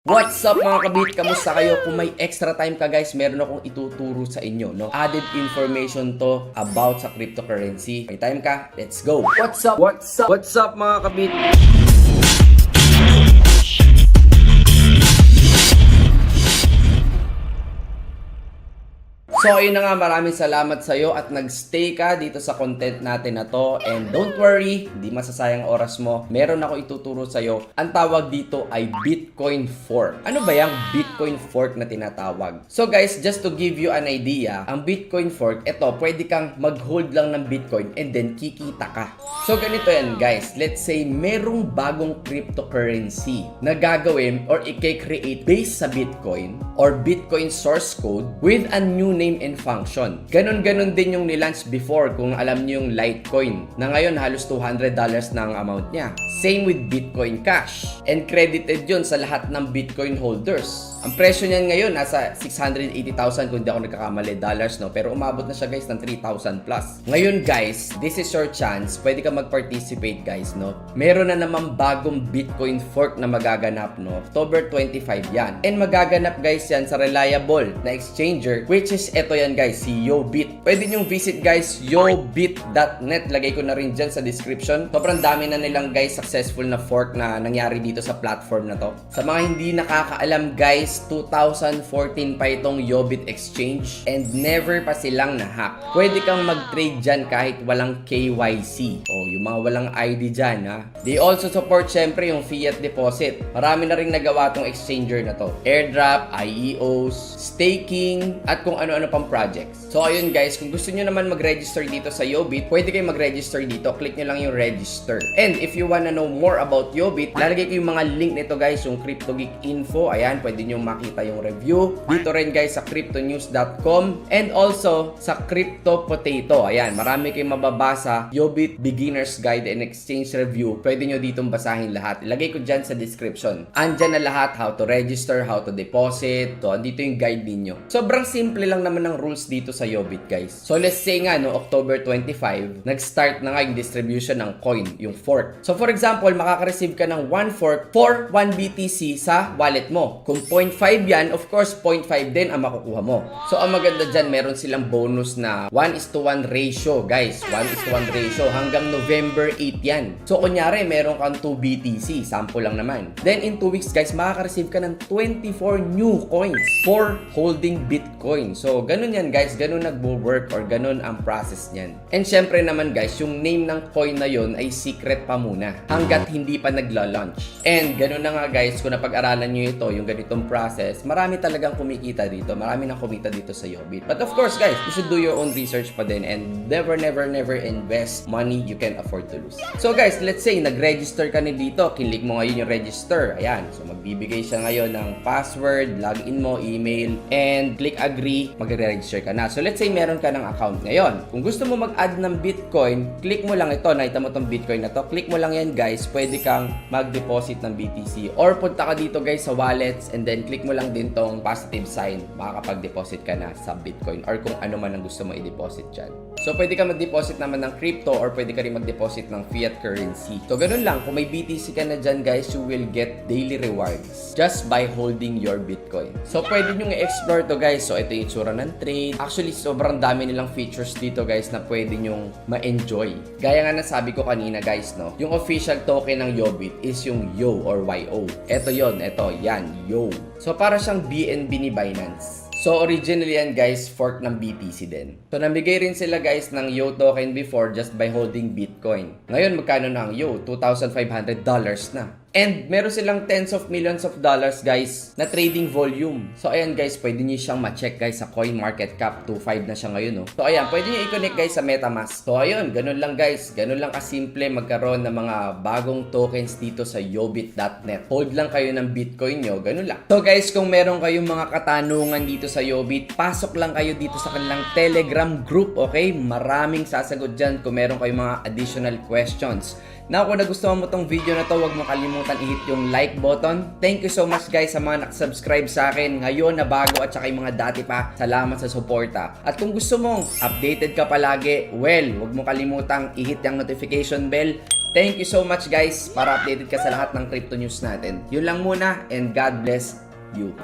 What's up mga kabit? Kamusta kayo? Kung may extra time ka guys, meron akong ituturo sa inyo, no? Added information to about sa cryptocurrency. May time ka? Let's go! What's up? What's up? What's up mga kabit? So ayun na nga, maraming salamat sa iyo at nagstay ka dito sa content natin na to. And don't worry, hindi masasayang oras mo. Meron ako ituturo sa iyo. Ang tawag dito ay Bitcoin Fork. Ano ba yung Bitcoin Fork na tinatawag? So guys, just to give you an idea, ang Bitcoin Fork, ito, pwede kang mag-hold lang ng Bitcoin and then kikita ka. So ganito yan guys, let's say merong bagong cryptocurrency na gagawin or i-create based sa Bitcoin or Bitcoin source code with a new name and function. Ganon-ganon din yung nilaunch before kung alam niyo yung Litecoin na ngayon halos $200 na ang amount niya. Same with Bitcoin Cash. And credited yun sa lahat ng Bitcoin holders. Ang presyo niyan ngayon nasa 680,000 kung di ako nagkakamali dollars, no? Pero umabot na siya guys ng 3,000 plus. Ngayon guys, this is your chance. Pwede ka mag-participate guys, no? Meron na naman bagong Bitcoin Fork na magaganap, no? October 25 yan. And magaganap guys yan sa reliable na exchanger, which is eto yan guys, si YoBit. Pwede nyong visit guys, yobit.net. Lagay ko na rin dyan sa description. Sobrang dami na nilang guys successful na fork na nangyari dito sa platform na to. Sa mga hindi nakakaalam guys, 2014 pa itong YoBit Exchange and never pa silang na-hack. Pwede kang mag-trade dyan kahit walang KYC. O, yung mga walang ID dyan, ha? They also support syempre yung fiat deposit. Marami na rin nagawa tong exchanger na to. Airdrop, IEOs, staking, at kung ano-ano pang projects. So, ayun guys, kung gusto nyo naman mag-register dito sa YoBit, pwede kayo mag-register dito. Click nyo lang yung register. And if you wanna know more about YoBit, lalagay ko yung mga link nito guys, yung CryptoGeek info. Ayan, pwede nyo makita yung review. Dito rin guys sa cryptonews.com and also sa Crypto Potato. Ayan, marami kayong mababasa. YoBit Beginner's Guide and Exchange Review. Pwede nyo ditong basahin lahat. Ilagay ko dyan sa description. Andyan na lahat, how to register, how to deposit. So, andito yung guide ninyo. Sobrang simple lang naman ng rules dito sa YoBit guys. So, let's say nga, no, October 25, nag-start na nga yung distribution ng coin, yung fork. So, for example, makaka-receive ka ng 1 fork for 1 BTC sa wallet mo. Kung 0.5 yan, of course, 0.5 din ang makukuha mo. So, ang maganda dyan, meron silang bonus na 1:1 ratio, guys. 1:1 ratio. Hanggang November 8 yan. So, kunyari, meron kang 2 BTC. Sample lang naman. Then, in 2 weeks, guys, makaka-receive ka ng 24 new coins for holding Bitcoin. So, ganun yan, guys. Ganun nagbo-work or ganun ang process niyan. And syempre naman, guys, yung name ng coin na yon ay secret pa muna hanggat hindi pa nagla-launch. And ganun na nga, guys, kung napag-aralan nyo ito, yung ganitong process, marami talagang kumikita dito. Marami nang kumita dito sa YoBit. But of course, guys, you should do your own research pa din and never invest money you can afford to lose. So, guys, let's say, nag-register ka ni dito. Kinlik mo ngayon yung register. Ayan. So, magbibigay siya ngayon ng password, login mo, email, and click agree, magre-register ka na. So, let's say, meron ka ng account ngayon. Kung gusto mo mag-add ng Bitcoin, click mo lang ito. Nakita mo tong Bitcoin na to. Click mo lang yan, guys. Pwede kang mag-deposit ng BTC. Or punta ka dito, guys, sa wallets and then click mo lang din tong positive sign. Makakapag-deposit ka na sa Bitcoin or kung ano man ang gusto mo i-deposit dyan. So, pwede ka mag-deposit naman ng crypto or pwede ka rin mag-deposit ng fiat currency. So, ganun lang. Kung may BTC ka na dyan, guys, you will get daily rewards just by holding your Bitcoin. So, pwede nyo i-explore to, guys. So, ito yung itsura ng trade. Actually, sobrang dami nilang features dito, guys, na pwede nyong ma-enjoy. Gaya nga nasabi ko kanina, guys, no? Yung official token ng YoBit is yung YO or YO. Ito yon, ito, yan, YO. So, para siyang BNB ni Binance. So, originally yan guys, fork ng BTC din. So, namigay rin sila guys ng YO token before just by holding Bitcoin. Ngayon, magkano na ang YO? $2,500 na. And meron silang tens of millions of dollars guys na trading volume. So ayan guys, pwede niyo siyang ma-check guys sa CoinMarketCap. 2.5 na siya ngayon, no? So ayan, pwede niyo i-connect guys sa MetaMask. So ayun, ganun lang guys. Ganun lang kasimple magkaroon ng mga bagong tokens dito sa yobit.net. Hold lang kayo ng Bitcoin nyo, ganun lang. So guys, kung meron kayong mga katanungan dito sa YoBit, pasok lang kayo dito sa kanilang Telegram group, okay? Maraming sasagot dyan kung meron kayong mga additional questions. Now, kung nagustuhan mo tong video na to, huwag mo kalimutan i-hit yung like button. Thank you so much guys sa mga nakasubscribe sa akin ngayon na bago at saka yung mga dati pa. Salamat sa suporta. At kung gusto mong updated ka palagi, well, huwag mo kalimutang i-hit yung notification bell Thank you so much guys para updated ka sa lahat ng crypto news natin. Yun lang muna and God bless you.